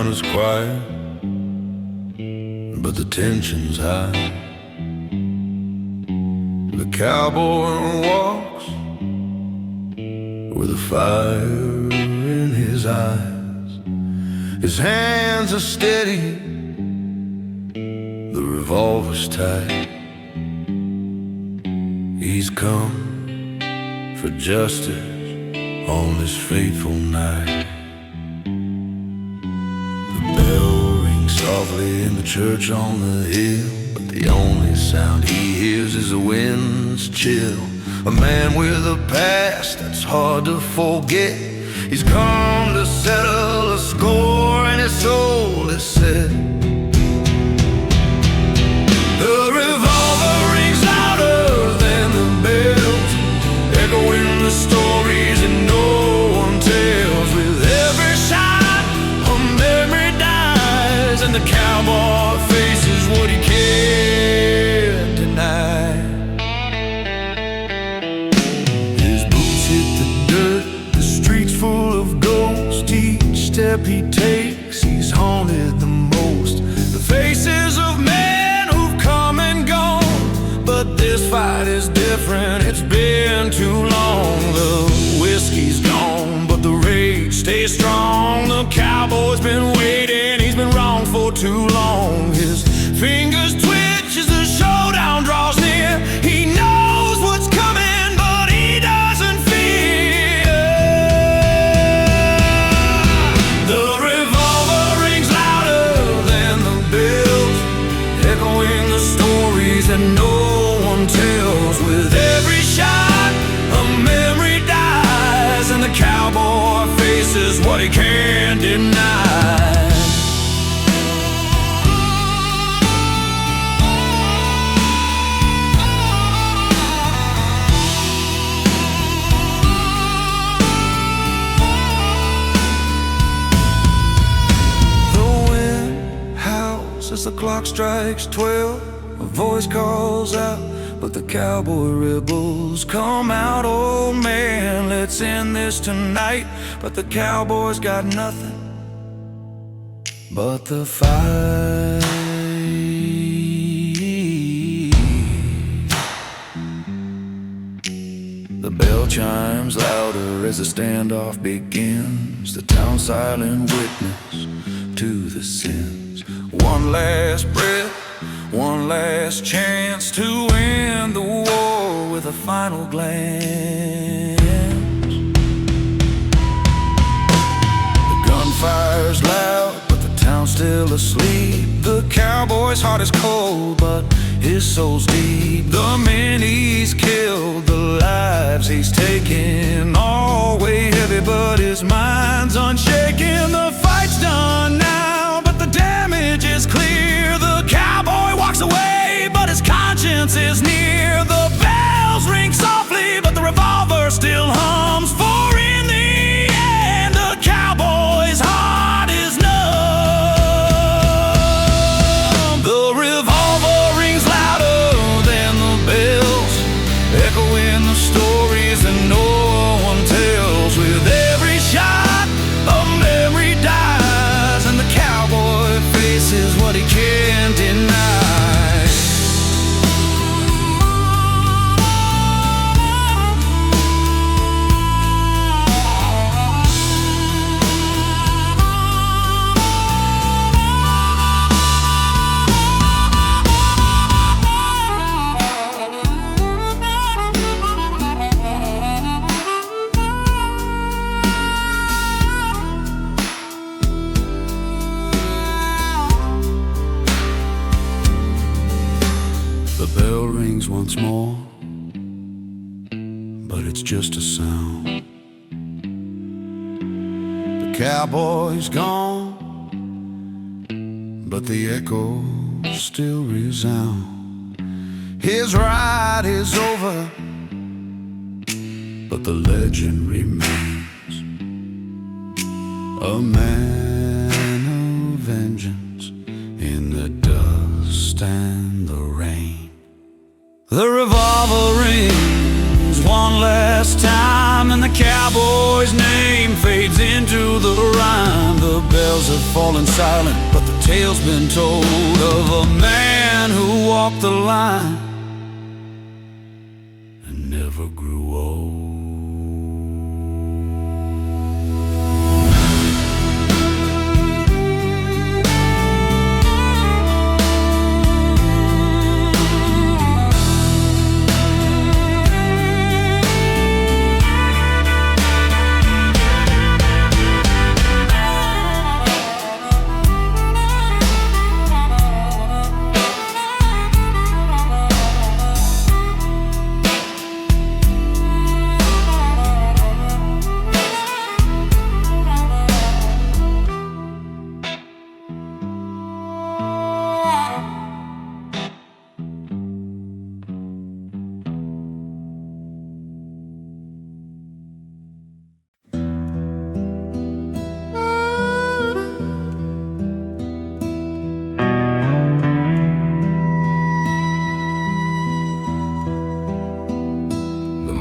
town is quiet, but the tension's high. The cowboy walks with a fire in his eyes. His hands are steady, the revolver's tight. He's come for justice on this fateful night. The bell rings softly in the church on the hill, but the only sound he hears is the wind's chill. A man with a past that's hard to forget. He's come to settle a score and his soul is set. The revolver rings louder than the bells, echoing the stories that no one tells. With every shot, a memory dies, and the cowboy faces what he can't deny. His boots hit the dirt, the streets full of ghosts. Each step he takes, he's haunted the most. The faces of men who've come and gone, but this fight is different, it's been too long. The whiskey's gone, but the rage stays strong. The cowboy's been waiting, he's been wrong for too long. His fingers twitch as the showdown draws near. He knows what's coming, but he doesn't fear. The revolver rings louder than the bells, echoing the stories that no one tells. With every shot, a memory dies, and the cowboy faces what he can't deny. The wind howls as the clock strikes 12. A voice calls out, but the cowboy rebels come out. Oh man, let's end this tonight. But the cowboy's got nothing but the fight. The bell chimes louder as the standoff begins. The town's silent witness to the sins. One last breath, one last chance to end the war with a final glance. The gunfire's loud, but the town's still asleep. The cowboy's heart is cold, but his soul's deep. The men he's killed, the lives he's taken, all weigh heavy, but his mind's unshaken. The fight's done now, but the damage is clear. The cowboy walks away, but his conscience is near. The bells ring softly, but the revolver still hums. For in the end, the cowboy's heart is numb. The revolver rings louder than the bells, echoing the stories that no one tells. With every shot, a memory dies, and the cowboy faces what he can't deny. The bell rings once more, but it's just a sound. The cowboy's gone, but the echoes still resound. His ride is over, but the legend remains. A man of vengeance in the dust and the rain. The revolver rings one last time, and the cowboy's name fades into the rhyme. The bells have fallen silent, but the tale's been told of a man who walked the line and never grew old.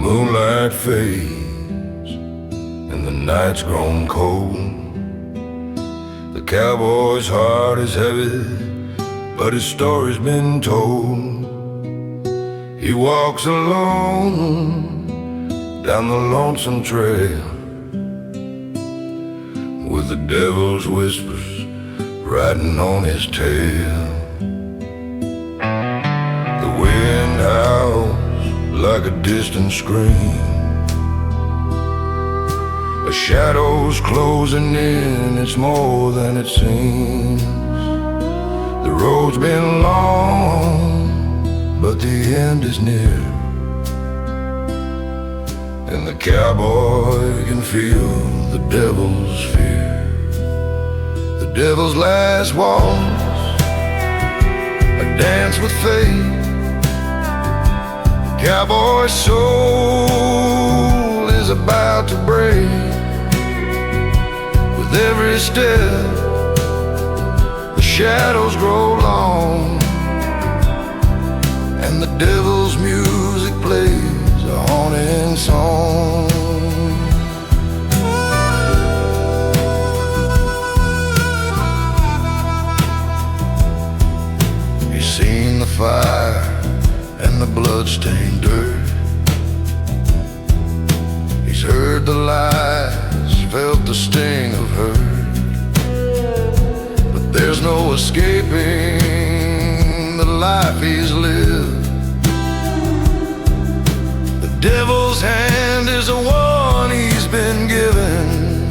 Moonlight fades and the night's grown cold. The cowboy's heart is heavy, but his story's been told. He walks alone down the lonesome trail, with the devil's whispers riding on his tail. The wind howls like a distant scream. A shadow's closing in, it's more than it seems. The road's been long, but the end is near, and the cowboy can feel the devil's fear. The devil's last waltz, a dance with fate. Cowboy's soul is about to break. With every step, the shadows grow long, and the devil's music plays a haunting song. He's seen the fire and the blood-stained dirt. He's heard the lies, felt the sting of hurt, but there's no escaping the life he's lived. The devil's hand is the one he's been given.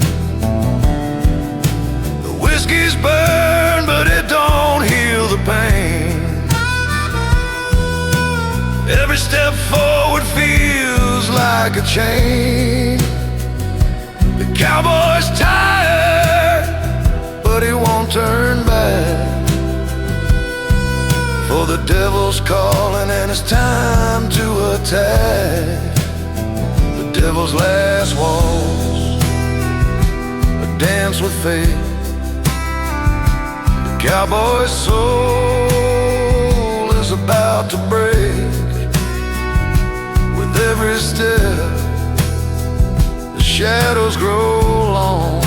The whiskey's burned, but it don't heal the pain. Every step forward feels like a chain. The cowboy's tired, but he won't turn back, for the devil's calling and it's time to attack. The devil's last waltz, a dance with fate. The cowboy's soul is about to break. With every step, the shadows grow long,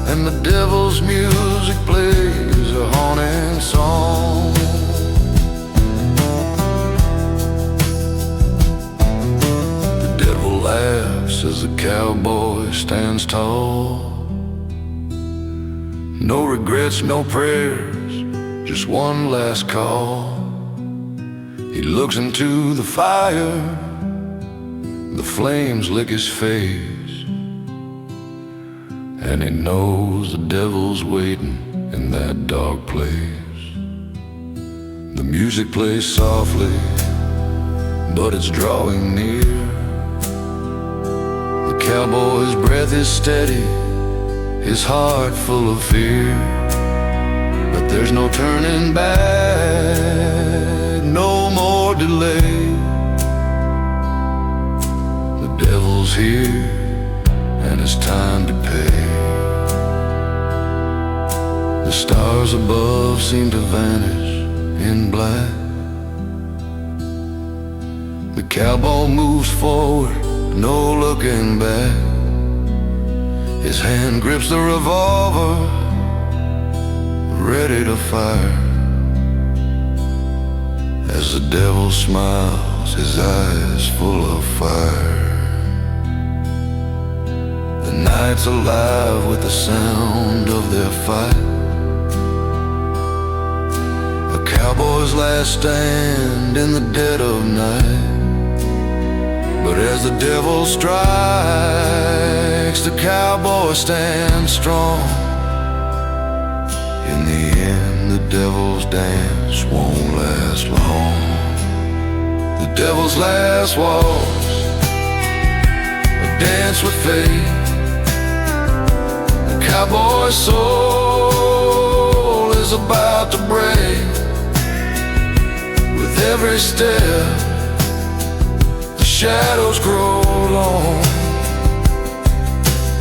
and the devil's music plays a haunting song. The devil laughs as the cowboy stands tall. No regrets, no prayers, just one last call. He looks into the fire, the flames lick his face, and he knows the devil's waiting in that dark place. The music plays softly, but it's drawing near. The cowboy's breath is steady, his heart full of fear, but there's no turning back, no more delay. The devil's here, and it's time to pay. The stars above seem to vanish in black. The cowboy moves forward no looking back. His hand grips the revolver, ready to fire. As the devil smiles, his eyes full of fire. The night's alive with the sound of their fight. A cowboy's last stand in the dead of night. But as the devil strikes, the cowboy stands strong. In the end, the devil's dance won't last long. The devil's last waltz, a dance with fate. The cowboy's soul is about to break. With every step, the shadows grow long,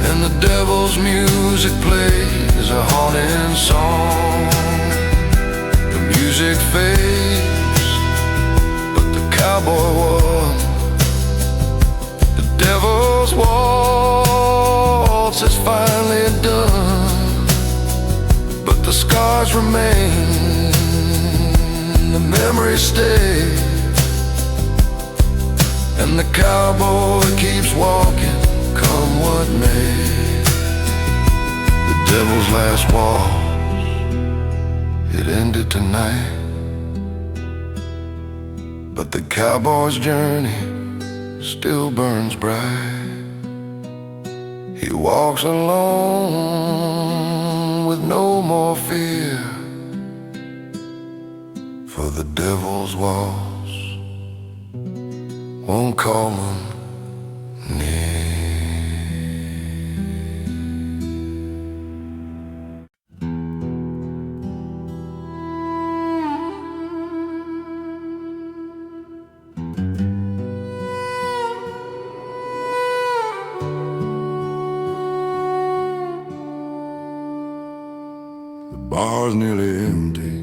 and the devil's music plays a haunting song. The music fades, but the cowboy won. The devil's waltz is finally done, but the scars remain, the memories stay, and the cowboy keeps walking, come what may. The devil's last waltz, it ended tonight, but the cowboy's journey still burns bright. He walks alone with no more fear, for the devil's waltz won't call him near. The bar's nearly empty.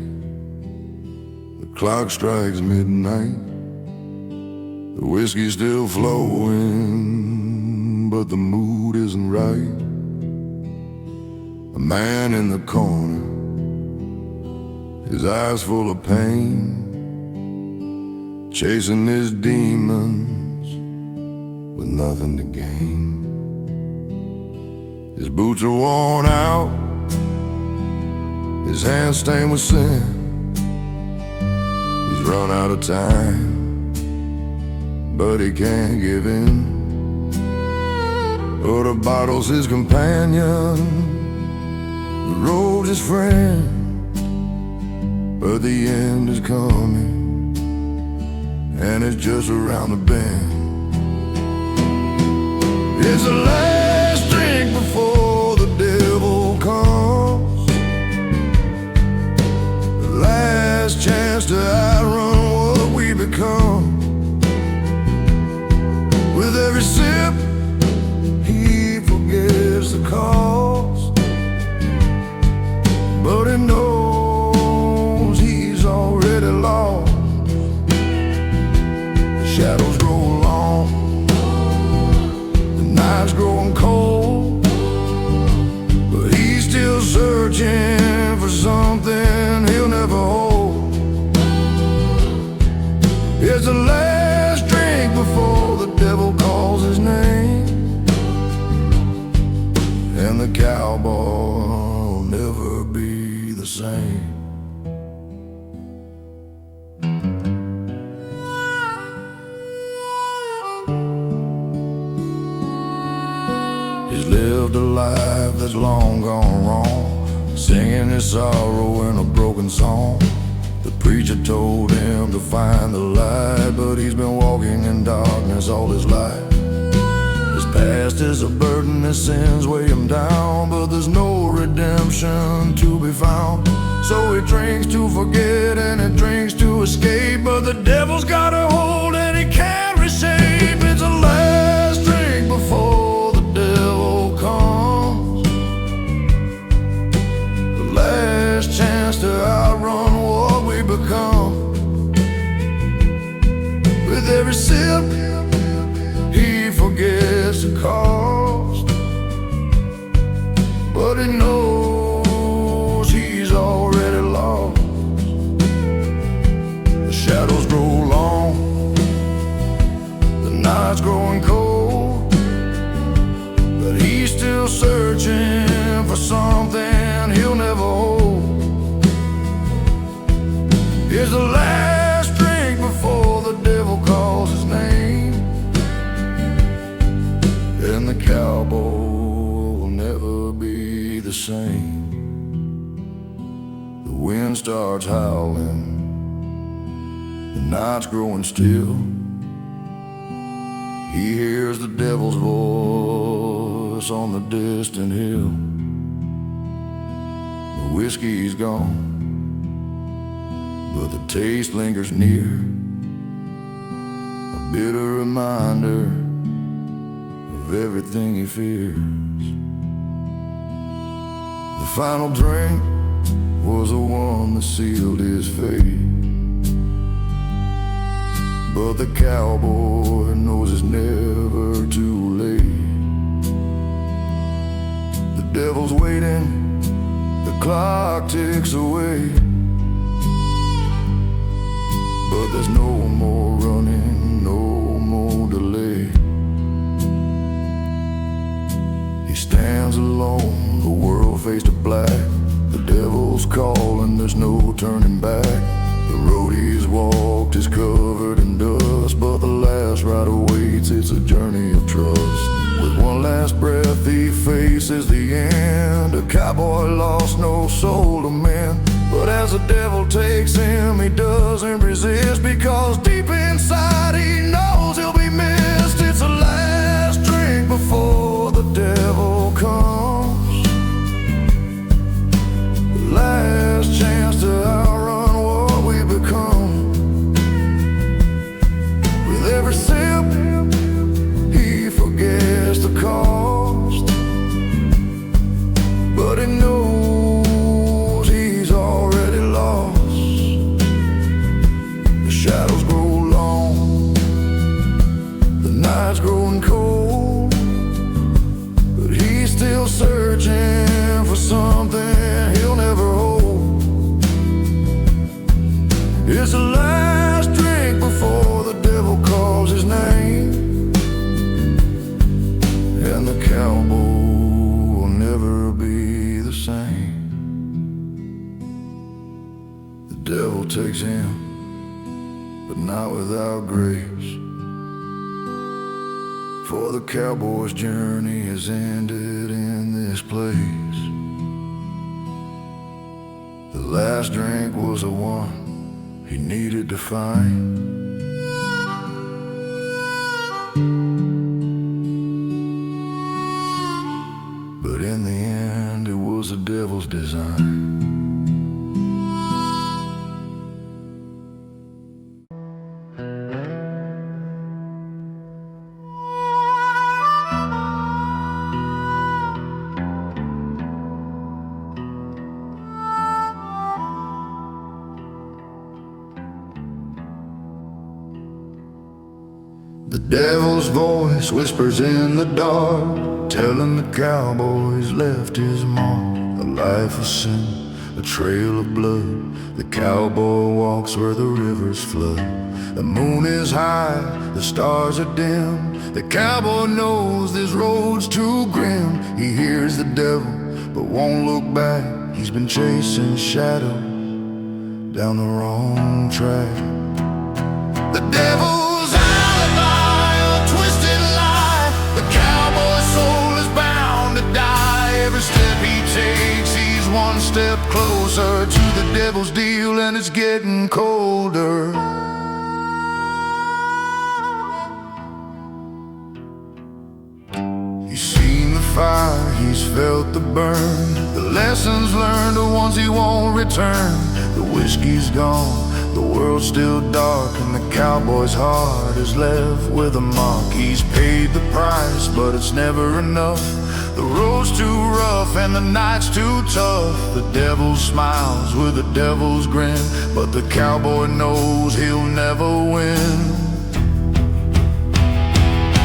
The clock strikes midnight. The whiskey's still flowing, but the mood isn't right. A man in the corner, his eyes full of pain, chasing his demons with nothing to gain. His boots are worn out, his hands stained with sin. He's run out of time, but he can't give in. But a bottle's his companion, the road's his friend, but the end is coming, and it's just around the bend. It's the last drink before the devil comes, the last chance to outrun what we become. With every sip, he forgets the cost, but he knows he's already lost. The shadows grow long, the night's growing cold, but he's still searching for something he'll never hold. It's the last drink before the devil calls his name, and the cowboy will never be the same. He's lived a life that's long gone wrong, singing his sorrow in a broken song. The preacher told him to find the light, but he's been walking in darkness all his life. His past is a burden, his sins weigh him down, but there's no redemption to be found. So he drinks to forget and he drinks to escape, but the devil's got a hold and he can't reshape. It's the last drink before the devil comes, the last chance to outrun what we become. With every sip, he forgets night's growing cold, but he's still searching for something he'll never hold. Here's the last drink before the devil calls his name, and the cowboy will never be the same. The wind starts howling, the night's growing still. He hears the devil's voice on the distant hill. The whiskey's gone, but the taste lingers near, a bitter reminder of everything he fears. The final drink was the one that sealed his fate, but the cowboy knows it's never too late. The devil's waiting, the clock ticks away, but there's no more running, no more delay. He stands alone, the world faced to black. The devil's calling, there's no turning back. The road he's walked is covered in dust, but the last ride awaits, it's a journey of trust. With one last breath he faces the end. A cowboy lost, no soul to mend, but as the devil takes him, he doesn't resist, because deep inside he knows he'll be missed. It's the last drink before the devil comes, the last chance to outrun what we become. With every sip he forgets the cost, but he knows he's already lost. The shadows grow long, the night's growing cold, but he's still searching for something he'll never hold. It's the last drink before the devil calls his name, and the cowboy will never be the same. The devil takes him, but not without grace, for the cowboy's journey has ended in this place. The last drink was the one he needed to find, but in the end it was the devil's design. The devil's voice whispers in the dark, telling the cowboy he's left his mark. A life of sin, a trail of blood. The cowboy walks where the rivers flood. The moon is high, the stars are dim. The cowboy knows this road's too grim. He hears the devil, but won't look back. He's been chasing shadow down the wrong track. The devil's alibi, a twisted lie. The cowboy's soul is bound to die. Every step he takes, he's one step closer to the devil's deal, and it's getting colder. He's seen the fire, he's felt the burn. The lessons learned are ones he won't return. The whiskey's gone, the world's still dark, and the cowboy's heart is left with a mark. He's paid the price, but it's never enough. The road's too rough and the night's too tough. The devil smiles with a devil's grin, but the cowboy knows he'll never win.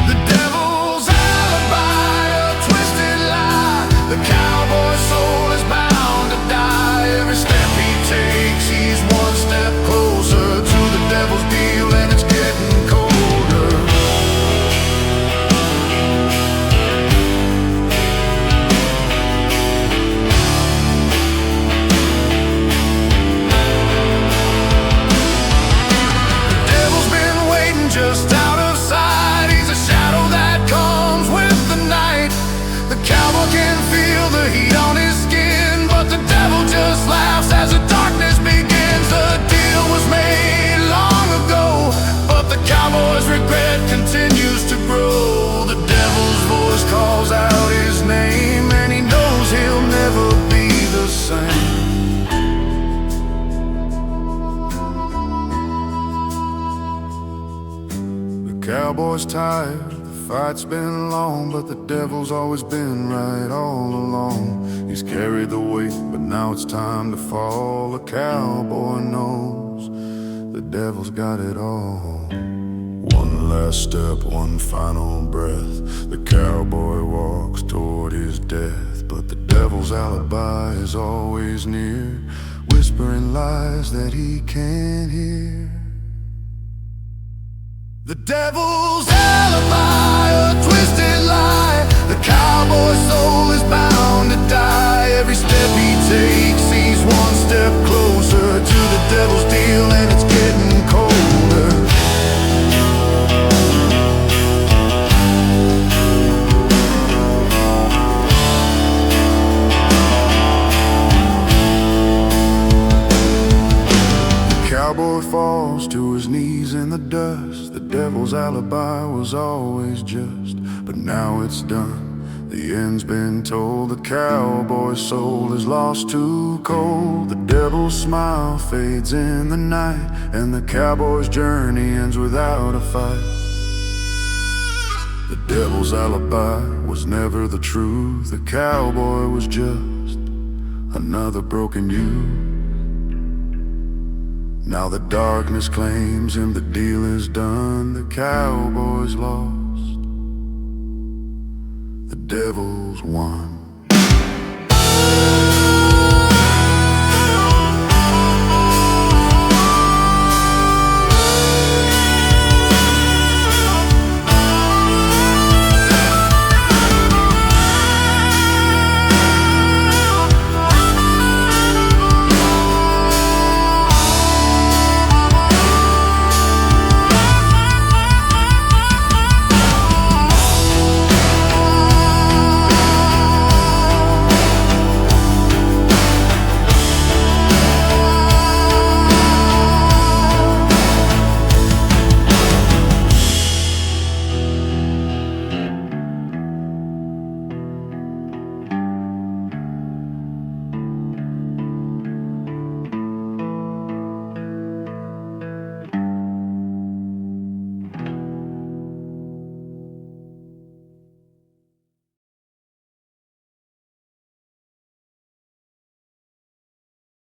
The devil's alibi, a twisted lie. The cowboy's soul is bound to die. Every step he takes, he's one step closer to the devil's deal, and it's getting colder. tired. The fight's been long, but the devil's always been right all along. He's carried the weight, but now it's time to fall. The cowboy knows the devil's got it all. One last step, one final breath. The cowboy walks toward his death, but the devil's alibi is always near, whispering lies that he can't hear. The devil's alibi, a twisted lie. The cowboy's soul is bound to die. Every step he takes, he's one step closer to the devil's deal, and it's getting colder. Cowboy falls to his knees in the dust. The devil's alibi was always just, but now it's done. The end's been told. The cowboy's soul is lost too cold. The devil's smile fades in the night, and the cowboy's journey ends without a fight. The devil's alibi was never the truth. The cowboy was just another broken youth. Now the darkness claims him, the deal is done. The cowboy's lost, the devil's won.